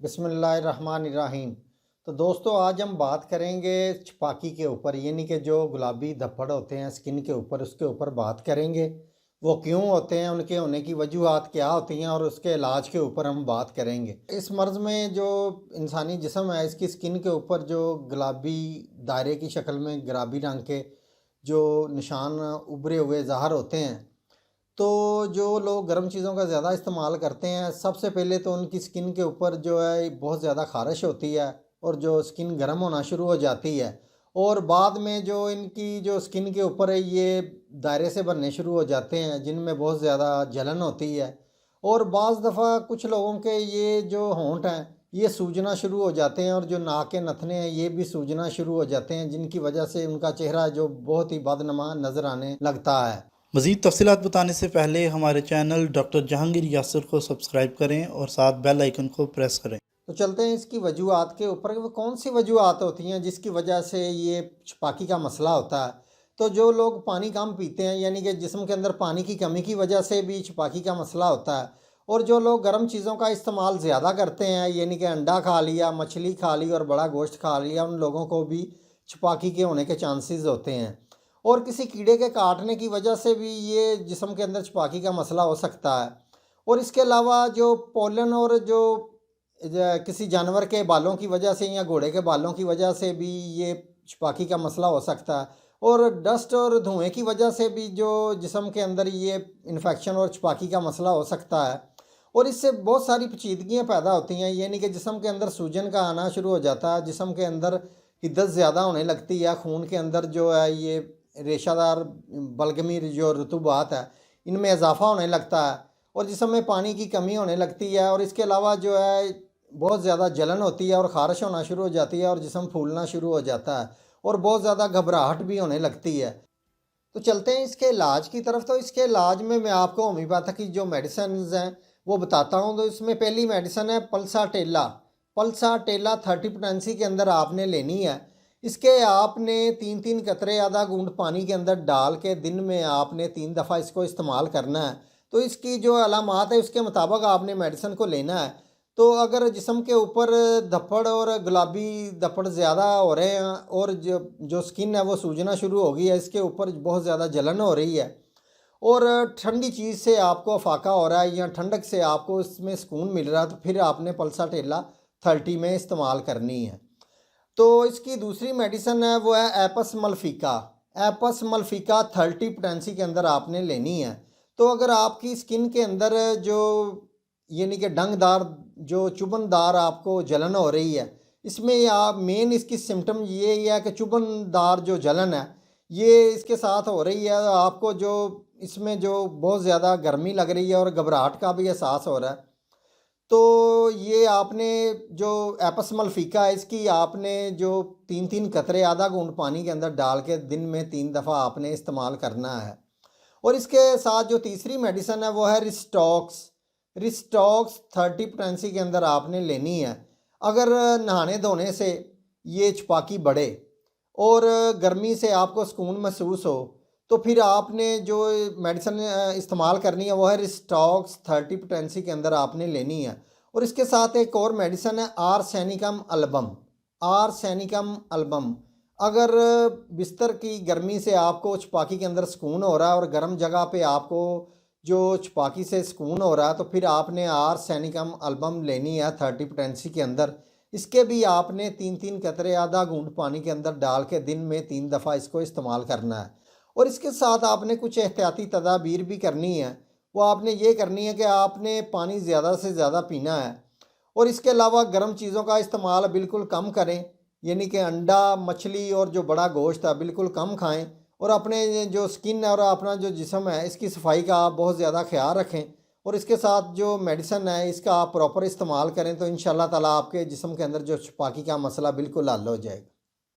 बिस्मिल्लाहिर्रहमानिर्रहीम। तो दोस्तों आज हम बात करेंगे छपाकी के ऊपर, यानी कि जो गुलाबी धब्बड़ होते हैं स्किन के ऊपर, उसके ऊपर बात करेंगे। वो क्यों होते हैं, उनके होने की वजूहात क्या होती हैं और उसके इलाज के ऊपर हम बात करेंगे। इस मर्ज़ में जो इंसानी जिस्म है, इसकी स्किन के ऊपर जो गुलाबी दायरे की शक्ल में गुलाबी रंग के जो निशान उभरे हुए ज़ाहर होते हैं, तो जो लोग गर्म चीज़ों का ज़्यादा इस्तेमाल करते हैं, सबसे पहले तो उनकी स्किन के ऊपर जो है बहुत ज़्यादा ख़ारिश होती है और जो स्किन गर्म होना शुरू हो जाती है। और बाद में जो इनकी जो स्किन के ऊपर है, ये दायरे से बनने शुरू हो जाते हैं जिनमें बहुत ज़्यादा जलन होती है। और बाज़ दफ़ा कुछ लोगों के ये जो होंठ हैं, ये सूजना शुरू हो जाते हैं और जो नाक के नथने हैं ये भी सूजना शुरू हो जाते हैं, जिनकी वजह से उनका चेहरा जो बहुत ही बदनुमा नज़र आने लगता है। मज़ीद तफ़सीलात बताने से पहले हमारे चैनल डॉक्टर जहांगीर यासर को सब्सक्राइब करें और साथ बेल आइकन को प्रेस करें। तो चलते हैं इसकी वजूहात के ऊपर कि वो कौन सी वजूहात होती हैं जिसकी वजह से ये छपाकी का मसला होता है। तो जो लोग पानी कम पीते हैं, यानी कि जिस्म के अंदर पानी की कमी की वजह से भी छपाकी का मसला होता है। और जो लोग गर्म चीज़ों का इस्तेमाल ज़्यादा करते हैं, यानी कि अंडा खा लिया, मछली खा ली और बड़ा गोश्त खा लिया, उन लोगों को भी छपाकी के होने के चांसेस होते हैं। और किसी कीड़े के काटने की वजह से भी ये जिस्म के अंदर छपाकी का मसला हो सकता है। और इसके अलावा जो पोलन और जो किसी जानवर के बालों की वजह से या घोड़े के बालों की वजह से भी ये छपाकी का मसला हो सकता है। और डस्ट और धुएं की वजह से भी जो जिस्म के अंदर ये इन्फेक्शन और छपाकी का मसला हो सकता है। और इससे बहुत सारी पेचीदगियाँ पैदा होती हैं, यानी कि जिस्म के अंदर सूजन का आना शुरू हो जाता है, जिस्म के अंदर हिद्दत ज़्यादा होने लगती है, खून के अंदर जो है ये रेशादार बलगमी जो रतूबात है इनमें इजाफ़ा होने लगता है और जिस्म में पानी की कमी होने लगती है। और इसके अलावा जो है बहुत ज़्यादा जलन होती है और ख़ारिश होना शुरू हो जाती है और जिस्म फूलना शुरू हो जाता है और बहुत ज़्यादा घबराहट भी होने लगती है। तो चलते हैं इसके इलाज की तरफ। तो इसके इलाज में मैं आपको होम्योपैथिक की जो मेडिसिन्स हैं वो बताता हूँ। तो इसमें पहली मेडिसिन है पल्साटेला। पल्साटेला 30 पोटेंसी के अंदर आपने लेनी है। इसके आपने 3-3 कतरे आधा घूंट पानी के अंदर डाल के दिन में आपने 3 दफ़ा इसको इस्तेमाल करना है। तो इसकी जो अलामात है उसके मुताबिक आपने मेडिसिन को लेना है। तो अगर जिस्म के ऊपर धब्बड़ और गुलाबी धब्बड़ ज़्यादा हो रहे हैं और जो जो स्किन है वो सूजना शुरू हो गई है, इसके ऊपर बहुत ज़्यादा जलन हो रही है और ठंडी चीज़ से आपको अफाका हो रहा है या ठंडक से आपको इसमें सुकून मिल रहा है, तो फिर आपने पल्साटेला 30 में इस्तेमाल करनी है। तो इसकी दूसरी मेडिसिन है वो है एपस मल्फिका। एपस मल्फिका 30 पोटेंसी के अंदर आपने लेनी है। तो अगर आपकी स्किन के अंदर जो यानी कि डंगदार जो चुभनदार आपको जलन हो रही है, इसमें आप मेन इसकी सिम्टम ये ही है कि चुभनदार जो जलन है ये इसके साथ हो रही है। आपको जो इसमें जो बहुत ज़्यादा गर्मी लग रही है और घबराहट का भी एहसास हो रहा है। तो ये आपने जो एपसमल फ़ीका है इसकी आपने जो 3-3 कतरे आधा घूंट पानी के अंदर डाल के दिन में 3 दफ़ा आपने इस्तेमाल करना है। और इसके साथ जो तीसरी मेडिसिन है वो है रिस्टॉक्स। रिस्टॉक्स 30 पोटेंसी के अंदर आपने लेनी है। अगर नहाने धोने से ये छपाकी बढ़े और गर्मी से आपको सुकून महसूस हो, तो फिर आपने जो मेडिसिन इस्तेमाल करनी है वो है रिस्टॉक्स 30 पोटेंसी के अंदर आपने लेनी है। और इसके साथ एक और मेडिसिन है आर्सेनिकम अल्बम। आर्सेनिकम अल्बम अगर बिस्तर की गर्मी से आपको छपाकी के अंदर सुकून हो रहा है और गर्म जगह पे आपको जो छपाकी से सुकून हो रहा है, तो फिर आपने आर्सेनिकम अल्बम लेनी है 30 पोटेंसी के अंदर। इसके भी आपने 3-3 कतरे आधा घूंट पानी के अंदर डाल के दिन में 3 दफ़ा इसको इस्तेमाल करना है। और इसके साथ आपने कुछ एहतियाती तदाबीर भी करनी है। वो आपने ये करनी है कि आपने पानी ज़्यादा से ज़्यादा पीना है और इसके अलावा गर्म चीज़ों का इस्तेमाल बिल्कुल कम करें, यानी कि अंडा, मछली और जो बड़ा गोश्त है बिल्कुल कम खाएं। और अपने जो स्किन है और अपना जो जिस्म है इसकी सफाई का आप बहुत ज़्यादा ख्याल रखें। और इसके साथ जो मेडिसिन है इसका आप प्रॉपर इस्तेमाल करें, तो इंशाल्लाह ताला आपके जिस्म के अंदर जो छपाकी का मसला बिल्कुल हल हो जाएगा।